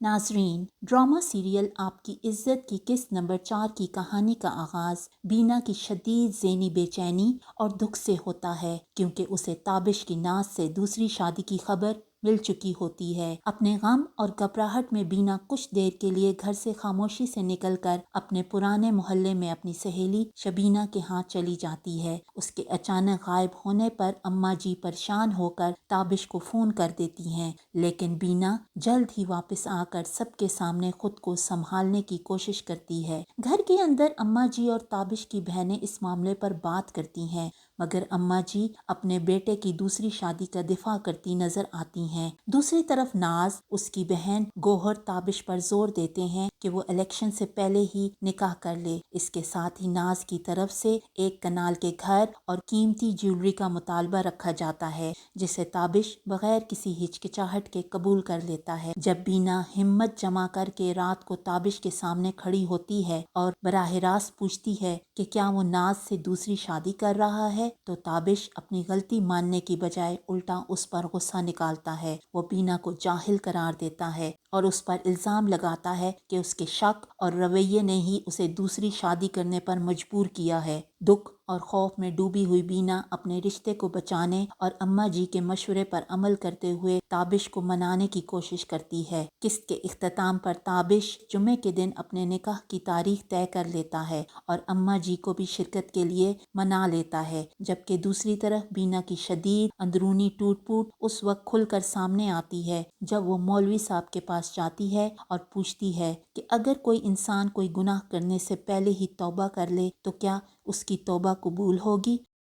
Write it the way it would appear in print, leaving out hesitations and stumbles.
नाजरीन, drama serial आपकी इज्जत की किस्त नंबर 4 की कहानी का आगाज बीना की शदीद ज़हनी बेचैनी और दुख से होता है, क्योंकि उसे ताबिश की नाज से दूसरी शादी की खबर मिल चुकी होती है। अपने गम और घबराहट में बीना कुछ देर के लिए घर से खामोशी से निकलकर अपने पुराने मोहल्ले में अपनी सहेली शबीना के हाथ चली जाती है। उसके अचानक गायब होने पर अम्मा जी परेशान होकर ताबिश को फोन कर देती हैं, लेकिन बीना जल्द ही वापस आकर सबके सामने खुद को संभालने की कोशिश करती है। घर के अंदर अम्मा जी और ताबिश की बहनें इस मामले पर बात करती हैं, मगर अम्मा जी अपने बेटे की दूसरी शादी का दिफा करती नजर आती हैं। दूसरी तरफ नाज, उसकी बहन गोहर ताबिश पर जोर देते हैं कि वो इलेक्शन से पहले ही निकाह कर ले। इसके साथ ही नाज की तरफ से एक कनाल के घर और कीमती ज्वेलरी का मुतालबा रखा जाता है, जिसे ताबिश बगैर किसी हिचकिचाहट के कबूल कर लेता है। जब बीना हिम्मत जमा करके रात को ताबिश के सामने खड़ी होती है और बराह रास्त पूछती है कि क्या वो नाज से दूसरी शादी कर रहा है, तो ताबिश अपनी गलती मानने की बजाय उल्टा उस पर गुस्सा निकालता है। वो बीना को जाहिल करार देता है और उस पर इल्जाम लगाता है कि उसके शक और रवैये ने ही उसे दूसरी शादी करने पर मजबूर किया है। दुख और खौफ में डूबी हुई बीना अपने रिश्ते को बचाने और अम्मा जी के मशवरे पर अमल करते हुए ताबिश को मनाने की कोशिश करती है। किस्त के इख्तिताम पर ताबिश जुमे के दिन अपने निकाह की तारीख तय कर लेता है और अम्मा जी को भी शिरकत के लिए मना लेता है, जबकि दूसरी तरफ बीना की शदीद अंदरूनी टूट फूट उस वक्त खुलकर सामने आती है जब वो मौलवी साहब के पास जाती है और पूछती है कि अगर कोई इंसान कोई गुनाह करने से पहले ही तौबा कर ले तो क्या उसकी तौबा कबूल होगी।